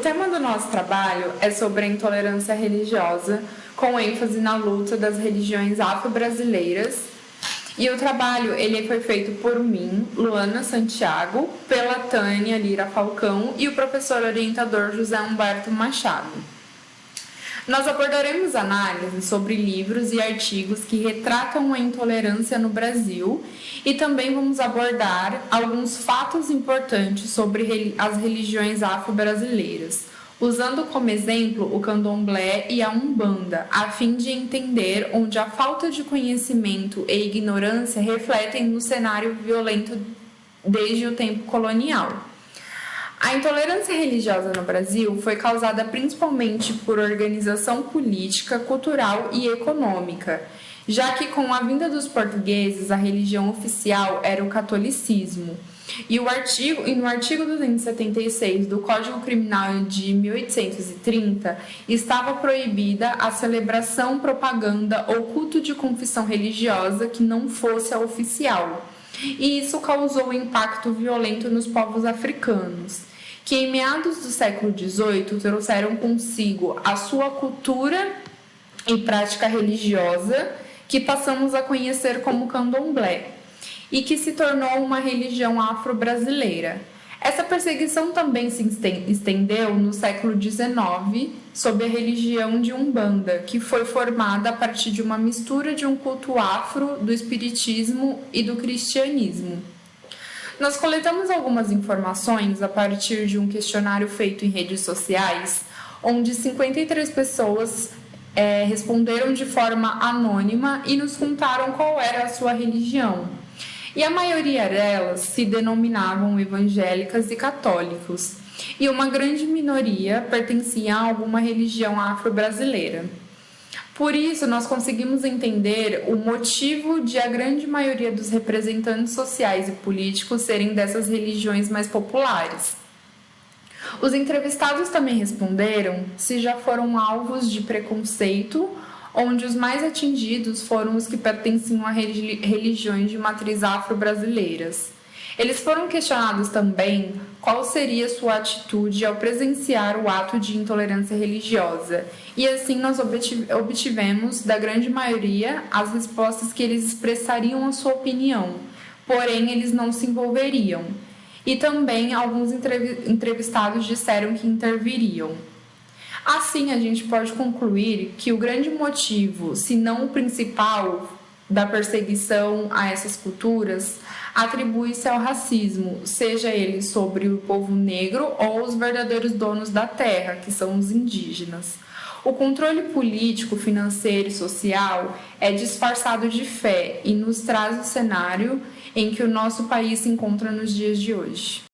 tema do nosso trabalho é sobre a intolerância religiosa, com ênfase na luta das religiões afro-brasileiras. E o trabalho foi feito por mim, Luana Santiago, pela Tânia Lira Falcão e o professor orientador José Humberto Machado. Nós abordaremos análises sobre livros e artigos que retratam a intolerância no Brasil e também vamos abordar alguns fatos importantes sobre as religiões afro-brasileiras, usando como exemplo o candomblé e a umbanda, a fim de entender onde a falta de conhecimento e ignorância refletem no cenário violento desde o tempo colonial. A intolerância religiosa no Brasil foi causada principalmente por organização política, cultural e econômica, já que com a vinda dos portugueses a religião oficial era o catolicismo. E no artigo 276 do Código Criminal de 1830 estava proibida a celebração, propaganda ou culto de confissão religiosa que não fosse a oficial. E isso causou um impacto violento nos povos africanos, que em meados do século XVIII trouxeram consigo a sua cultura e prática religiosa, que passamos a conhecer como candomblé, e que se tornou uma religião afro-brasileira. Essa perseguição também se estendeu no século XIX sob a religião de Umbanda, que foi formada a partir de uma mistura de um culto afro, do espiritismo e do cristianismo. Nós coletamos algumas informações a partir de um questionário feito em redes sociais, onde 53 pessoas responderam de forma anônima e nos contaram qual era a sua religião. E a maioria delas se denominavam evangélicas e católicos, e uma grande minoria pertencia a alguma religião afro-brasileira. Por isso, nós conseguimos entender o motivo de a grande maioria dos representantes sociais e políticos serem dessas religiões mais populares. Os entrevistados também responderam se já foram alvos de preconceito, onde os mais atingidos foram os que pertenciam a religiões de matriz afro-brasileiras. Eles foram questionados também qual seria sua atitude ao presenciar o ato de intolerância religiosa, e assim nós obtivemos da grande maioria as respostas que eles expressariam a sua opinião, porém eles não se envolveriam. E também alguns entrevistados disseram que interviriam. Assim, a gente pode concluir que o grande motivo, se não o principal, da perseguição a essas culturas atribui-se ao racismo, seja ele sobre o povo negro ou os verdadeiros donos da terra, que são os indígenas. O controle político, financeiro e social é disfarçado de fé e nos traz o cenário em que o nosso país se encontra nos dias de hoje.